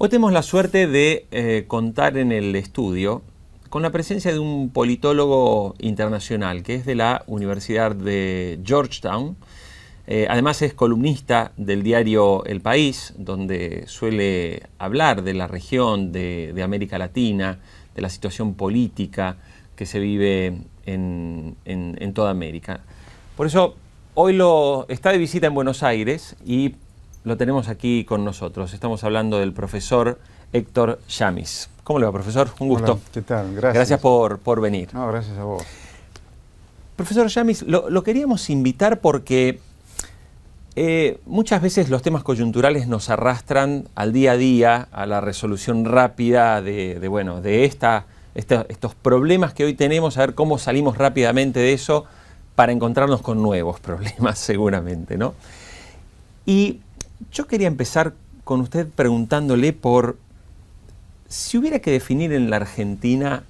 Hoy tenemos la suerte de contar en el estudio con la presencia de un politólogo internacional que es de la Universidad de Georgetown. Además es columnista del diario El País, donde suele hablar de la región, de América Latina, de la situación política que se vive en toda América. Por eso hoy está de visita en Buenos Aires y lo tenemos aquí con nosotros. Estamos hablando del profesor Héctor Yamis. ¿Cómo le va, profesor? Un gusto. Hola, ¿qué tal? Gracias. Gracias por venir. No, gracias a vos. Profesor Yamis, lo queríamos invitar porque muchas veces los temas coyunturales nos arrastran al día a día, a la resolución rápida de estos problemas que hoy tenemos, a ver cómo salimos rápidamente de eso para encontrarnos con nuevos problemas seguramente, ¿no? Y yo quería empezar con usted preguntándole por si hubiera que definir en la Argentina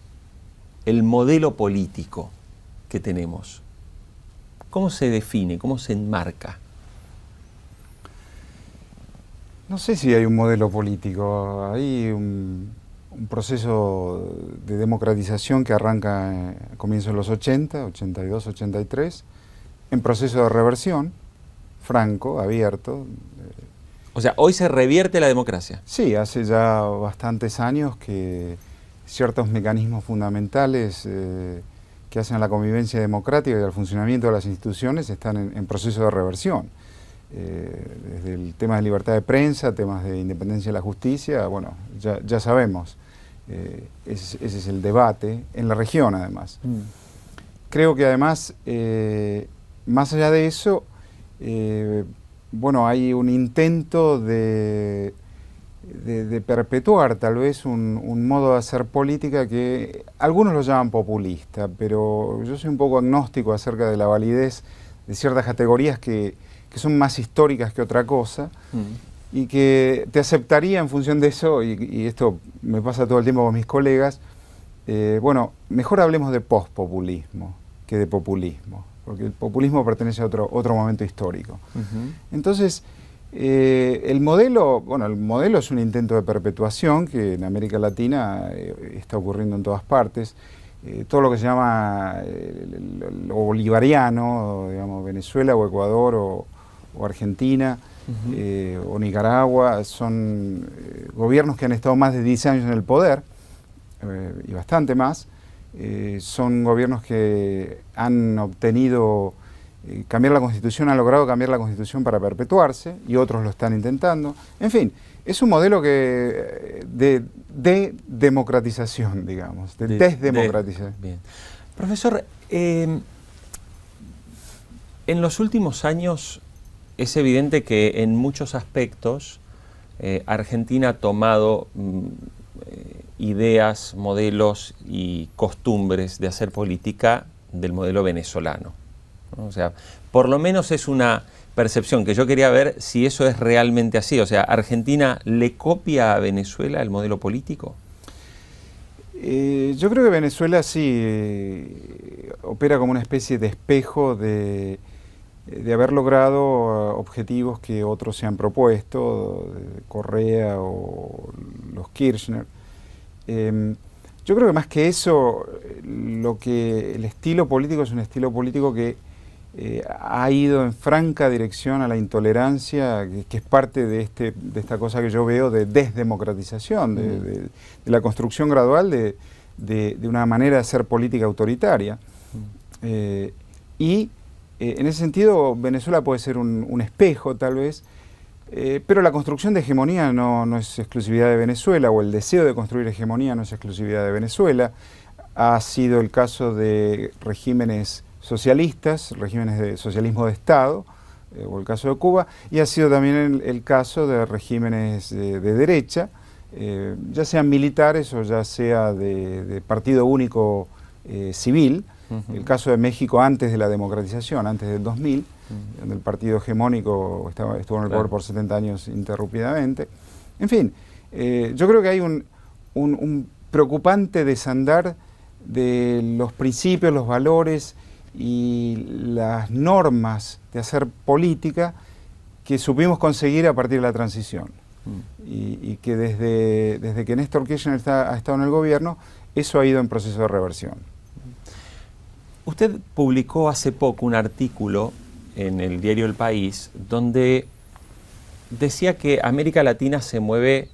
el modelo político que tenemos. ¿Cómo se define? ¿Cómo se enmarca? No sé si hay un modelo político. Hay un proceso de democratización que arranca a comienzos de los 80, 82, 83, en proceso de reversión, franco, abierto. O sea, hoy se revierte la democracia. Sí, hace ya bastantes años que ciertos mecanismos fundamentales que hacen a la convivencia democrática y al funcionamiento de las instituciones están en proceso de reversión. Desde el tema de libertad de prensa, temas de independencia de la justicia, bueno, ya sabemos, ese es el debate en la región además. Creo que además, más allá de eso, bueno, hay un intento de perpetuar tal vez un modo de hacer política que algunos lo llaman populista, pero yo soy un poco agnóstico acerca de la validez de ciertas categorías que son más históricas que otra cosa y que te aceptaría en función de eso, y esto me pasa todo el tiempo con mis colegas, bueno, mejor hablemos de pospopulismo que de populismo, porque el populismo pertenece a otro momento histórico. Entonces, el modelo es un intento de perpetuación que en América Latina está ocurriendo en todas partes. Todo lo que se llama lo bolivariano, digamos, Venezuela o Ecuador o Argentina o Nicaragua, son gobiernos que han estado más de 10 años en el poder, y bastante más. Son gobiernos que han obtenido cambiar la Constitución, han logrado cambiar la Constitución para perpetuarse, y otros lo están intentando. En fin, es un modelo de democratización, digamos, de desdemocratización. Bien. Profesor, en los últimos años es evidente que en muchos aspectos Argentina ha tomado ideas, modelos y costumbres de hacer política del modelo venezolano, ¿no? O sea, por lo menos es una percepción que yo quería ver si eso es realmente así. O sea, ¿Argentina le copia a Venezuela el modelo político? Yo creo que Venezuela sí opera como una especie de espejo de haber logrado objetivos que otros se han propuesto, Correa o los Kirchner. Yo creo que más que eso, el estilo político es un estilo político que ha ido en franca dirección a la intolerancia, que es parte de esta cosa que yo veo de desdemocratización, de la construcción gradual de una manera de hacer política autoritaria. En ese sentido, Venezuela puede ser un espejo, tal vez, pero la construcción de hegemonía no es exclusividad de Venezuela, o el deseo de construir hegemonía no es exclusividad de Venezuela. Ha sido el caso de regímenes socialistas, regímenes de socialismo de Estado, o el caso de Cuba, y ha sido también el caso de regímenes de derecha, ya sean militares o ya sea de partido único civil. El caso de México antes de la democratización, antes del 2000, donde el partido hegemónico estuvo en el poder por 70 años interrumpidamente. En fin, yo creo que hay un preocupante desandar de los principios, los valores y las normas de hacer política que supimos conseguir a partir de la transición. y que desde que Néstor Kirchner ha estado en el gobierno, eso ha ido en proceso de reversión. Usted publicó hace poco un artículo en el diario El País donde decía que América Latina se mueve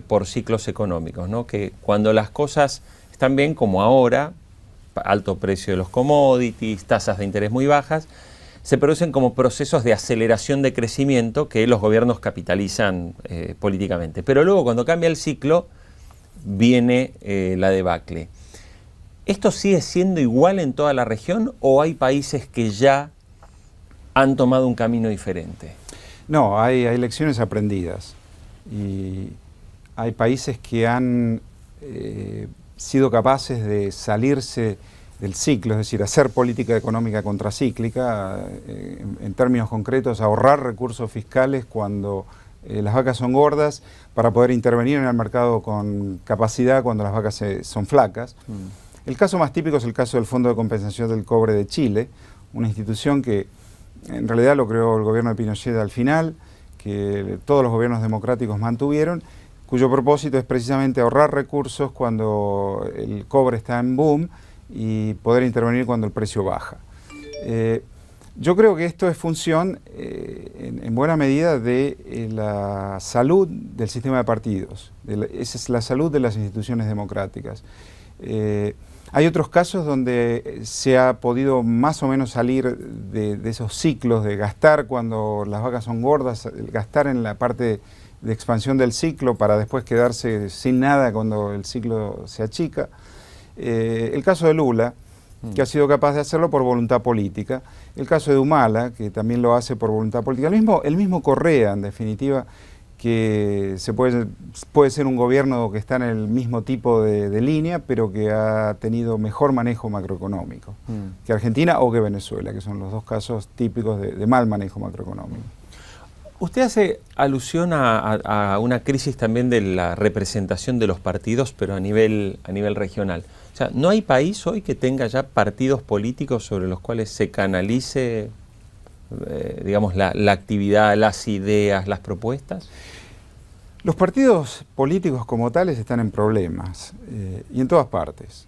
por ciclos económicos, ¿no? Que cuando las cosas están bien, como ahora, alto precio de los commodities, tasas de interés muy bajas, se producen como procesos de aceleración de crecimiento que los gobiernos capitalizan políticamente. Pero luego, cuando cambia el ciclo, viene la debacle. ¿Esto sigue siendo igual en toda la región o hay países que ya han tomado un camino diferente? No, hay lecciones aprendidas y hay países que han sido capaces de salirse del ciclo, es decir, hacer política económica contracíclica, en términos concretos, ahorrar recursos fiscales cuando las vacas son gordas para poder intervenir en el mercado con capacidad cuando las vacas son flacas. El caso más típico es el caso del Fondo de Compensación del Cobre de Chile, una institución que en realidad lo creó el gobierno de Pinochet al final, que todos los gobiernos democráticos mantuvieron, cuyo propósito es precisamente ahorrar recursos cuando el cobre está en boom y poder intervenir cuando el precio baja. Yo creo que esto es función, en buena medida, de la salud del sistema de partidos. Esa es la salud de las instituciones democráticas. Hay otros casos donde se ha podido más o menos salir de esos ciclos de gastar cuando las vacas son gordas, gastar en la parte de expansión del ciclo para después quedarse sin nada cuando el ciclo se achica. El caso de Lula, que ha sido capaz de hacerlo por voluntad política. El caso de Humala, que también lo hace por voluntad política. El mismo Correa, en definitiva, que puede ser un gobierno que está en el mismo tipo de línea, pero que ha tenido mejor manejo macroeconómico que Argentina o que Venezuela, que son los dos casos típicos de mal manejo macroeconómico. Usted hace alusión a una crisis también de la representación de los partidos, pero a nivel regional. O sea, ¿no hay país hoy que tenga ya partidos políticos sobre los cuales se canalice, digamos, la actividad, las ideas, las propuestas? Los partidos políticos como tales están en problemas, y en todas partes.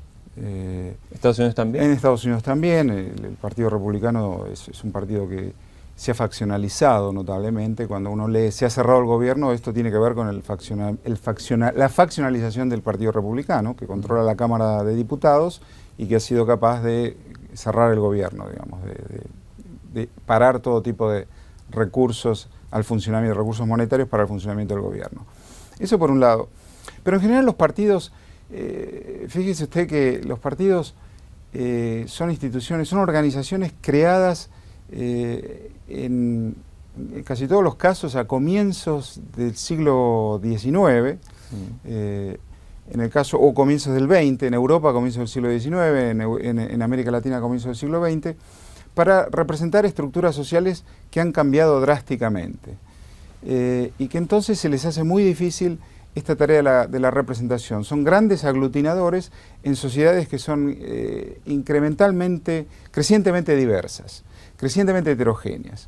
¿Estados Unidos también? En Estados Unidos también. El Partido Republicano es un partido que se ha faccionalizado notablemente. Cuando uno lee se ha cerrado el gobierno, esto tiene que ver con la faccionalización del Partido Republicano, que controla la Cámara de Diputados y que ha sido capaz de cerrar el gobierno, digamos, de parar todo tipo de recursos al funcionamiento, recursos monetarios para el funcionamiento del gobierno. Eso por un lado. Pero en general los partidos, fíjese usted que los partidos son instituciones, son organizaciones creadas en casi todos los casos a comienzos del siglo XIX, en el caso, o comienzos del XX, en Europa a comienzos del siglo XIX, en América Latina a comienzos del siglo XX, para representar estructuras sociales que han cambiado drásticamente y que entonces se les hace muy difícil esta tarea de la representación. Son grandes aglutinadores en sociedades que son crecientemente diversas, crecientemente heterogéneas.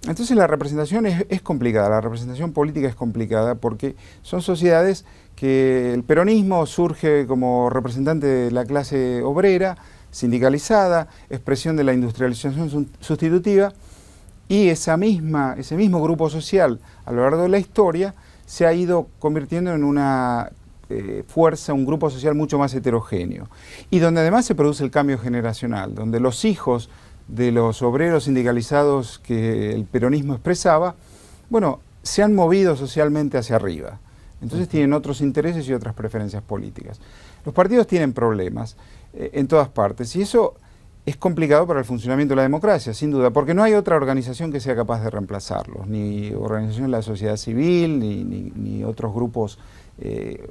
Entonces la representación es complicada, la representación política es complicada porque son sociedades que el peronismo surge como representante de la clase obrera, sindicalizada, expresión de la industrialización sustitutiva, y ese mismo grupo social a lo largo de la historia se ha ido convirtiendo en una fuerza, un grupo social mucho más heterogéneo, y donde además se produce el cambio generacional, donde los hijos de los obreros sindicalizados que el peronismo expresaba, bueno, se han movido socialmente hacia arriba. Entonces tienen otros intereses y otras preferencias políticas. Los partidos tienen problemas en todas partes y eso es complicado para el funcionamiento de la democracia, sin duda, porque no hay otra organización que sea capaz de reemplazarlos, ni organización de la sociedad civil, ni otros grupos,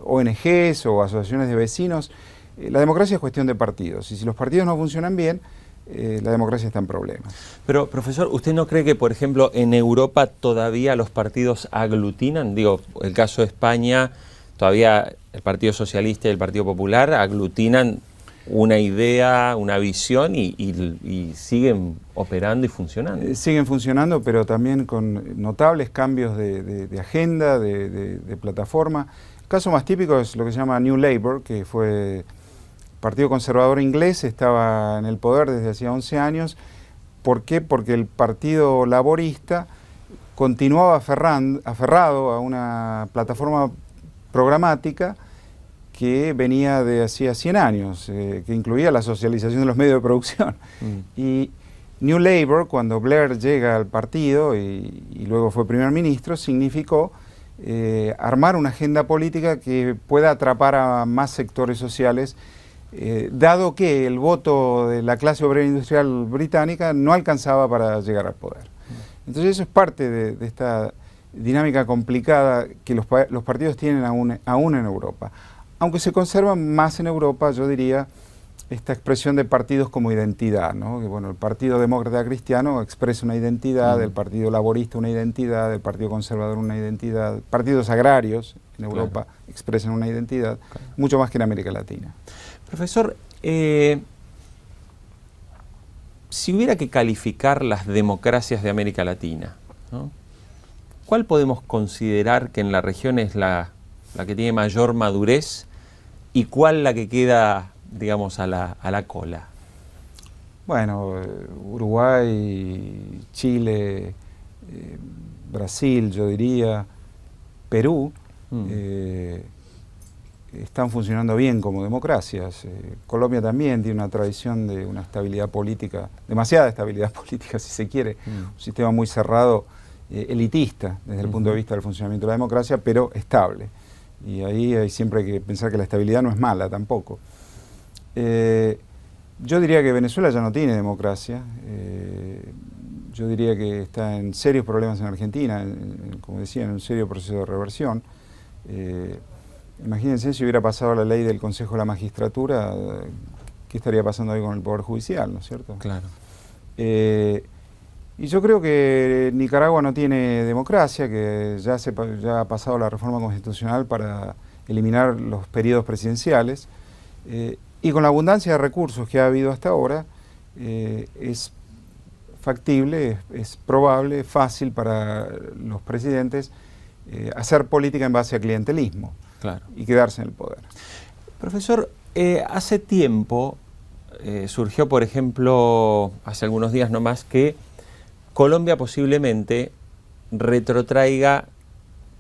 ONGs o asociaciones de vecinos. La democracia es cuestión de partidos y si los partidos no funcionan bien, la democracia está en problemas. Pero, profesor, ¿usted no cree que, por ejemplo, en Europa todavía los partidos aglutinan? Digo, el caso de España, todavía el Partido Socialista y el Partido Popular aglutinan una idea, una visión y siguen operando y funcionando. Siguen funcionando, pero también con notables cambios de agenda, de plataforma. El caso más típico es lo que se llama New Labour, que fue el Partido Conservador inglés, estaba en el poder desde hacía 11 años. ¿Por qué? Porque el Partido Laborista continuaba aferrado a una plataforma programática que venía de hacía 100 años, que incluía la socialización de los medios de producción. Y New Labour, cuando Blair llega al partido y luego fue primer ministro, significó armar una agenda política que pueda atrapar a más sectores sociales, dado que el voto de la clase obrera industrial británica no alcanzaba para llegar al poder. Entonces eso es parte de esta dinámica complicada que los partidos tienen aún en Europa. Aunque se conservan más en Europa, yo diría, esta expresión de partidos como identidad, ¿no? Que, bueno, el Partido Demócrata Cristiano expresa una identidad, el Partido Laborista una identidad, el Partido Conservador una identidad, partidos agrarios en Europa expresan una identidad, mucho más que en América Latina. Profesor, si hubiera que calificar las democracias de América Latina, ¿no?, ¿cuál podemos considerar que en la región es la que tiene mayor madurez y cuál la que queda, digamos, a la cola? Bueno, Uruguay, Chile, Brasil, yo diría, Perú, están funcionando bien como democracias. Colombia también tiene una tradición de una estabilidad política, demasiada estabilidad política si se quiere, un sistema muy cerrado, elitista desde el punto de vista del funcionamiento de la democracia, pero estable. Y ahí hay siempre que pensar que la estabilidad no es mala tampoco. Yo diría que Venezuela ya no tiene democracia. Yo diría que está en serios problemas en Argentina, como decía, en un serio proceso de reversión. Imagínense si hubiera pasado la ley del Consejo de la Magistratura, ¿qué estaría pasando hoy con el Poder Judicial, no es cierto? Claro. Y yo creo que Nicaragua no tiene democracia, que ya ha pasado la reforma constitucional para eliminar los periodos presidenciales, y con la abundancia de recursos que ha habido hasta ahora, es factible, es probable, fácil para los presidentes hacer política en base a clientelismo y quedarse en el poder. Profesor, hace tiempo surgió, por ejemplo, hace algunos días nomás, que Colombia posiblemente retrotraiga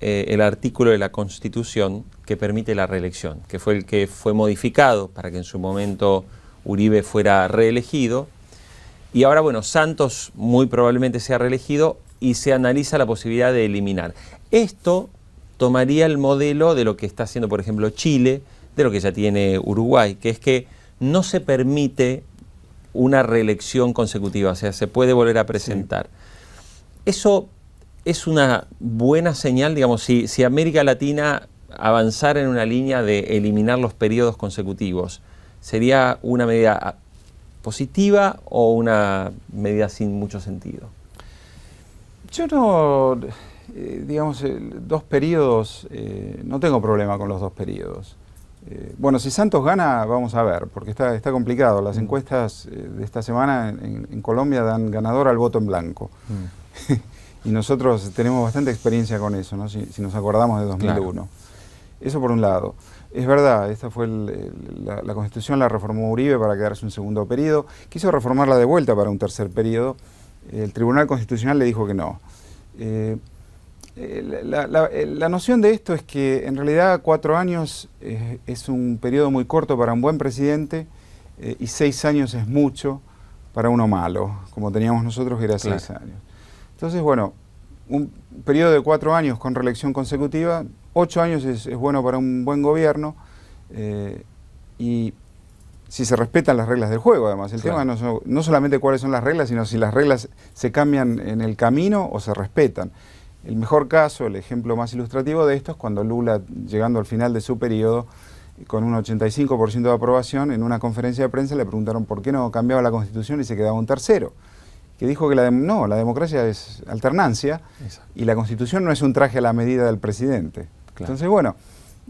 el artículo de la Constitución que permite la reelección, que fue el que fue modificado para que en su momento Uribe fuera reelegido. Y ahora, bueno, Santos muy probablemente sea reelegido y se analiza la posibilidad de eliminar. Esto tomaría el modelo de lo que está haciendo, por ejemplo, Chile, de lo que ya tiene Uruguay, que es que no se permite una reelección consecutiva, o sea, se puede volver a presentar. Sí. Eso es una buena señal, digamos, si América Latina avanzara en una línea de eliminar los periodos consecutivos, ¿sería una medida positiva o una medida sin mucho sentido? Yo no, digamos, 2 periodos, no tengo problema con los 2 periodos. Bueno, si Santos gana, vamos a ver, porque está complicado. Las encuestas de esta semana en Colombia dan ganador al voto en blanco. Y nosotros tenemos bastante experiencia con eso, ¿no? Si nos acordamos de 2001. Claro. Eso por un lado. Es verdad, esta fue la Constitución la reformó Uribe para quedarse un segundo periodo. Quiso reformarla de vuelta para un tercer periodo. El Tribunal Constitucional le dijo que no. La noción de esto es que en realidad 4 años es un periodo muy corto para un buen presidente y 6 años es mucho para uno malo, como teníamos nosotros que era 6 años. Entonces, bueno, un periodo de 4 años con reelección consecutiva, 8 años es bueno para un buen gobierno y si se respetan las reglas del juego, además. El tema no solamente cuáles son las reglas, sino si las reglas se cambian en el camino o se respetan. El mejor caso, el ejemplo más ilustrativo de esto es cuando Lula, llegando al final de su periodo, con un 85% de aprobación, en una conferencia de prensa le preguntaron por qué no cambiaba la Constitución y se quedaba un tercero. Que dijo que la democracia es alternancia. Exacto. Y la Constitución no es un traje a la medida del presidente. Claro. Entonces, bueno,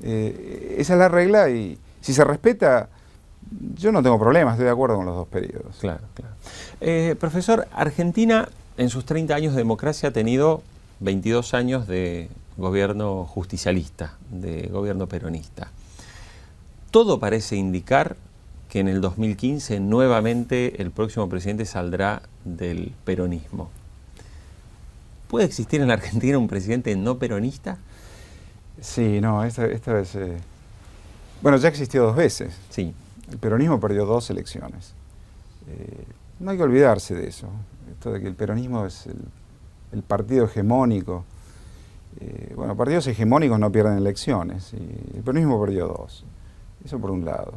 esa es la regla y si se respeta, Yo no tengo problema, estoy de acuerdo con los dos periodos. Claro, claro. Profesor, Argentina en sus 30 años de democracia ha tenido 22 años de gobierno justicialista, de gobierno peronista. Todo parece indicar que en el 2015 nuevamente el próximo presidente saldrá del peronismo. ¿Puede existir en la Argentina un presidente no peronista? Sí, no, esta vez... bueno, ya existió 2 veces. Sí. El peronismo perdió 2 elecciones. No hay que olvidarse de eso. Esto de que el peronismo es el partido hegemónico. Bueno, partidos hegemónicos no pierden elecciones. Y el peronismo perdió 2. Eso por un lado.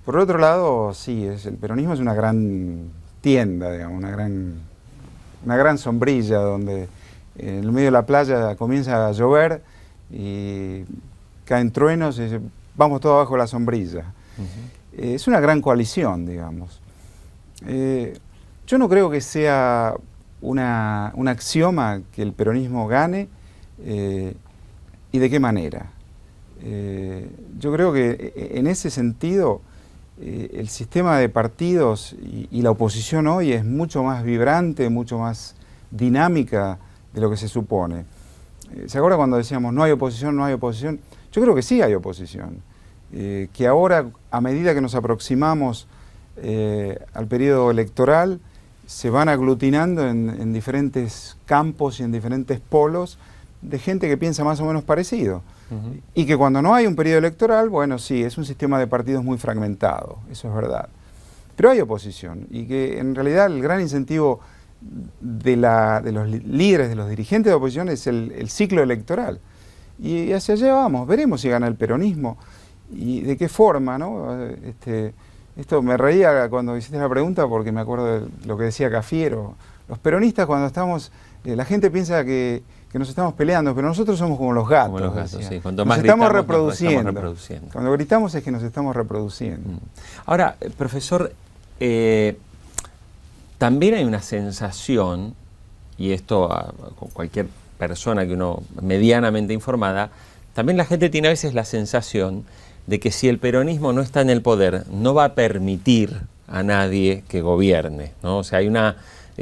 Por otro lado, sí, el peronismo es una gran tienda, digamos, una gran sombrilla donde en el medio de la playa comienza a llover y caen truenos y vamos todos abajo de la sombrilla. Es una gran coalición, digamos. Yo no creo que sea un axioma que el peronismo gane y de qué manera. Yo creo que en ese sentido el sistema de partidos y la oposición hoy es mucho más vibrante, mucho más dinámica de lo que se supone. ¿Se acuerda cuando decíamos no hay oposición, no hay oposición? Yo creo que sí hay oposición. Que ahora, a medida que nos aproximamos al periodo electoral, se van aglutinando en diferentes campos y en diferentes polos de gente que piensa más o menos parecido. Y que cuando no hay un periodo electoral, bueno, sí, es un sistema de partidos muy fragmentado, eso es verdad. Pero hay oposición y que en realidad el gran incentivo de los líderes, de los dirigentes de oposición es el ciclo electoral. Y hacia allá vamos, veremos si gana el peronismo y de qué forma, ¿no? Esto me reía cuando hiciste la pregunta porque me acuerdo de lo que decía Cafiero. Los peronistas cuando estamos, la gente piensa que nos estamos peleando, pero nosotros somos como los gatos. Como los gatos, sí. Cuanto nos más estamos gritamos, reproduciendo. nos estamos reproduciendo. Cuando gritamos es que nos estamos reproduciendo. Ahora, profesor, también hay una sensación, y esto con cualquier persona que uno medianamente informada, también la gente tiene a veces la sensación de que si el peronismo no está en el poder, no va a permitir a nadie que gobierne, ¿no? O sea, hay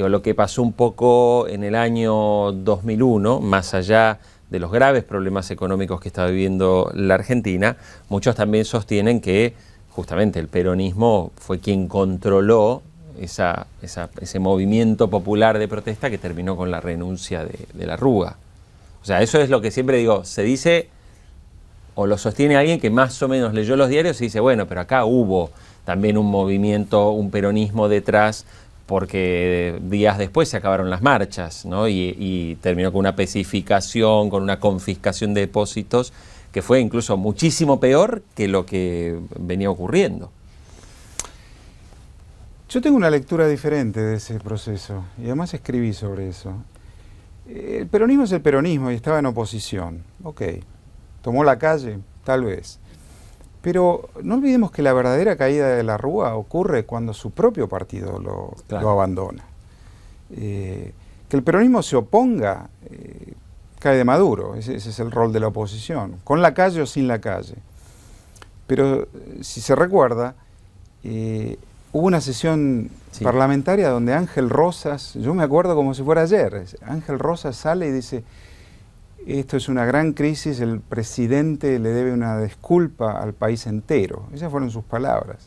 lo que pasó un poco en el año 2001, más allá de los graves problemas económicos que está viviendo la Argentina, muchos también sostienen que justamente el peronismo fue quien controló ese movimiento popular de protesta que terminó con la renuncia de la Rúa. O sea, eso es lo que siempre digo, se dice, o lo sostiene alguien que más o menos leyó los diarios y dice, bueno, pero acá hubo también un movimiento, un peronismo detrás, porque días después se acabaron las marchas, ¿no? Y terminó con una pacificación, con una confiscación de depósitos, que fue incluso muchísimo peor que lo que venía ocurriendo. Yo tengo una lectura diferente de ese proceso, y además escribí sobre eso. El peronismo es el peronismo y estaba en oposición. Ok, tomó la calle, tal vez. Pero no olvidemos que la verdadera caída de la Rúa ocurre cuando su propio partido lo abandona. Que el peronismo se oponga cae de Maduro, ese es el rol de la oposición, con la calle o sin la calle. Pero si se recuerda, hubo una sesión parlamentaria donde Ángel Rosas, yo me acuerdo como si fuera ayer, Ángel Rosas sale y dice, esto es una gran crisis, el presidente le debe una disculpa al país entero. Esas fueron sus palabras.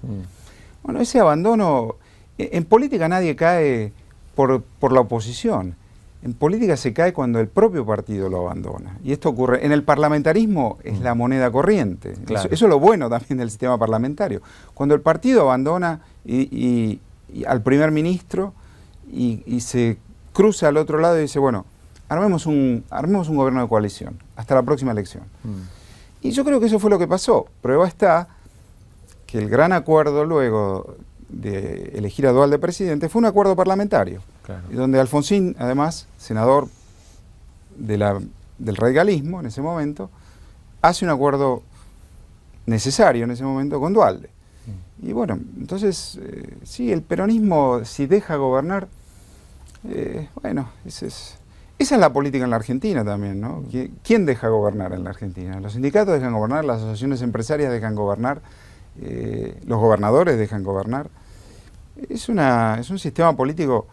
Bueno, ese abandono, en política nadie cae por la oposición. En política se cae cuando el propio partido lo abandona. Y esto ocurre, en el parlamentarismo es la moneda corriente. Claro. Eso es lo bueno también del sistema parlamentario. Cuando el partido abandona y al primer ministro y se cruza al otro lado y dice, bueno, armemos un gobierno de coalición hasta la próxima elección. Y yo creo que eso fue lo que pasó. Prueba está que el gran acuerdo luego de elegir a Duhalde presidente fue un acuerdo parlamentario, claro, y donde Alfonsín, además, senador del radicalismo en ese momento, hace un acuerdo necesario en ese momento con Duhalde. Y bueno, entonces, sí, el peronismo, si deja gobernar, bueno, esa es la política en la Argentina también, ¿no? ¿Quién deja gobernar en la Argentina? Los sindicatos dejan gobernar, las asociaciones empresarias dejan gobernar, los gobernadores dejan gobernar. Es un sistema político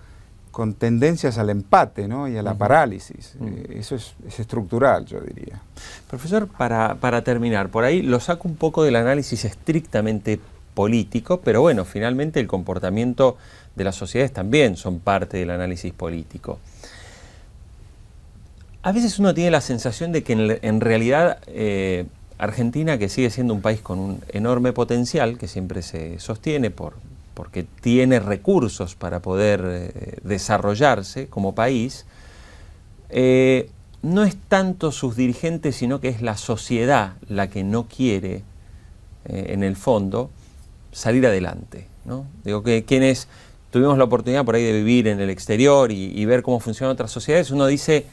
con tendencias al empate, ¿no? Y a la parálisis. Eso es estructural, yo diría. Profesor, para terminar, por ahí lo saco un poco del análisis estrictamente político, pero bueno, finalmente el comportamiento de las sociedades también son parte del análisis político. A veces uno tiene la sensación de que en realidad Argentina, que sigue siendo un país con un enorme potencial, que siempre se sostiene porque tiene recursos para poder desarrollarse como país, no es tanto sus dirigentes, sino que es la sociedad la que no quiere, en el fondo, salir adelante, ¿no? Digo que quienes tuvimos la oportunidad por ahí de vivir en el exterior y ver cómo funcionan otras sociedades, uno dice,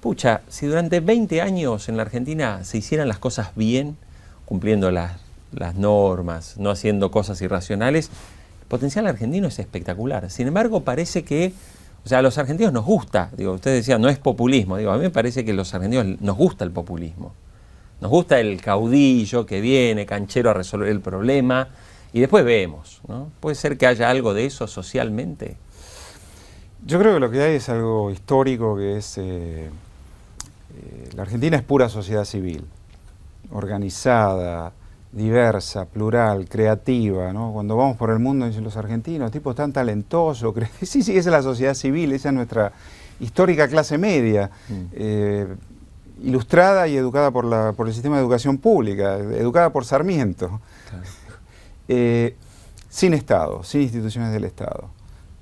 pucha, si durante 20 años en la Argentina se hicieran las cosas bien, cumpliendo las normas, no haciendo cosas irracionales, el potencial argentino es espectacular. Sin embargo, parece que, o sea, a los argentinos nos gusta, digo, usted decía, no es populismo, digo, a mí me parece que a los argentinos nos gusta el populismo. Nos gusta el caudillo que viene, canchero, a resolver el problema, y después vemos, ¿no? ¿Puede ser que haya algo de eso socialmente? Yo creo que lo que hay es algo histórico, que es... la Argentina es pura sociedad civil, organizada, diversa, plural, creativa, ¿no? Cuando vamos por el mundo dicen los argentinos, tipos tan talentosos, sí, esa es la sociedad civil, esa es nuestra histórica clase media, ilustrada y educada por el sistema de educación pública, educada por Sarmiento, claro. Sin Estado, sin instituciones del Estado,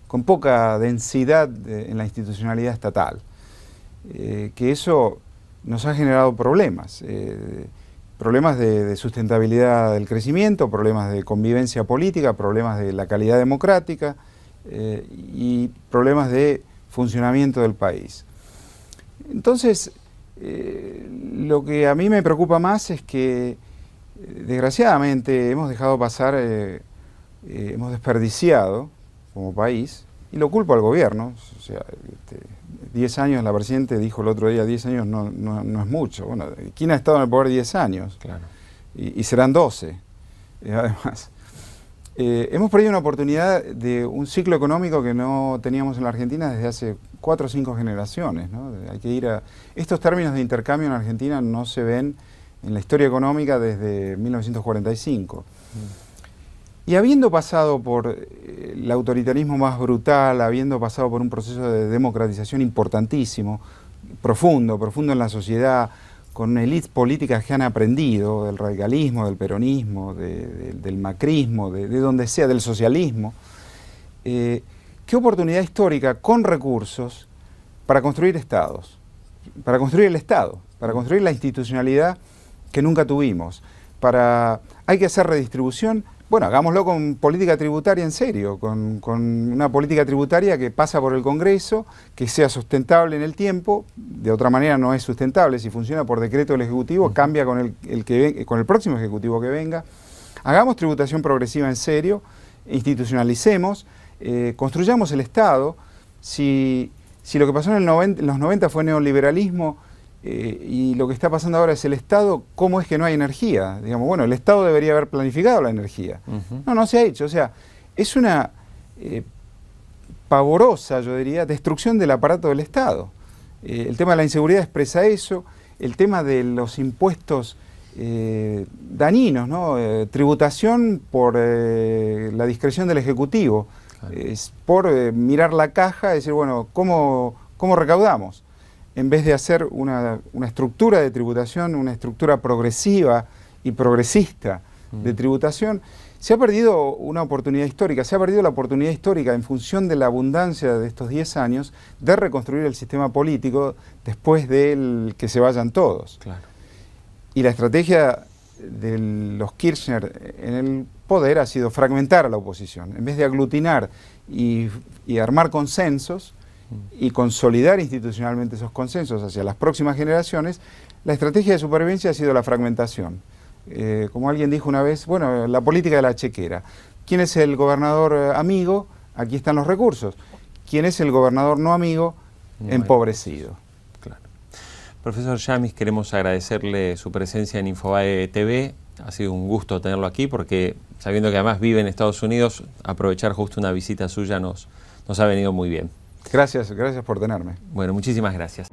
con poca densidad en la institucionalidad estatal, que eso nos ha generado problemas. Problemas de sustentabilidad del crecimiento, problemas de convivencia política, problemas de la calidad democrática y problemas de funcionamiento del país. Entonces, lo que a mí me preocupa más es que, desgraciadamente, hemos dejado pasar, hemos desperdiciado como país, y lo culpo al gobierno. O sea, 10 años, la Presidente dijo el otro día, 10 años no es mucho. Bueno, ¿quién ha estado en el poder 10 años? Claro. Y serán 12, además. Hemos perdido una oportunidad de un ciclo económico que no teníamos en la Argentina desde hace 4 o 5 generaciones, ¿no? Hay que ir a... Estos términos de intercambio en Argentina no se ven en la historia económica desde 1945. Y habiendo pasado por el autoritarismo más brutal, habiendo pasado por un proceso de democratización importantísimo, profundo en la sociedad, con élites políticas que han aprendido del radicalismo, del peronismo, del macrismo, de donde sea, del socialismo, qué oportunidad histórica con recursos para construir estados, para construir el Estado, para construir la institucionalidad que nunca tuvimos. Hay que hacer redistribución. Bueno, hagámoslo con política tributaria en serio, con una política tributaria que pasa por el Congreso, que sea sustentable en el tiempo. De otra manera no es sustentable. Si funciona por decreto del Ejecutivo, cambia con el próximo Ejecutivo que venga. Hagamos tributación progresiva en serio, institucionalicemos, construyamos el Estado. Si lo que pasó en los 90 fue neoliberalismo, y lo que está pasando ahora es el Estado, ¿cómo es que no hay energía? Digamos, bueno, el Estado debería haber planificado la energía. No se ha hecho. O sea, es una pavorosa, yo diría, destrucción del aparato del Estado. El tema de la inseguridad expresa eso, el tema de los impuestos dañinos, ¿no? Tributación por la discreción del Ejecutivo, por mirar la caja y decir, bueno, ¿cómo recaudamos? En vez de hacer una estructura de tributación, una estructura progresiva y progresista de tributación, se ha perdido una oportunidad histórica, se ha perdido la oportunidad histórica en función de la abundancia de estos 10 años de reconstruir el sistema político después de que se vayan todos. Claro. Y la estrategia de los Kirchner en el poder ha sido fragmentar a la oposición. En vez de aglutinar y armar consensos, y consolidar institucionalmente esos consensos hacia las próximas generaciones, la estrategia de supervivencia ha sido la fragmentación. Como alguien dijo una vez, bueno, la política de la chequera. ¿Quién es el gobernador amigo? Aquí están los recursos. ¿Quién es el gobernador no amigo? Empobrecido. Claro. Profesor Yamis, queremos agradecerle su presencia en Infobae TV. Ha sido un gusto tenerlo aquí porque, sabiendo que además vive en Estados Unidos, aprovechar justo una visita suya nos ha venido muy bien. Gracias por tenerme. Bueno, muchísimas gracias.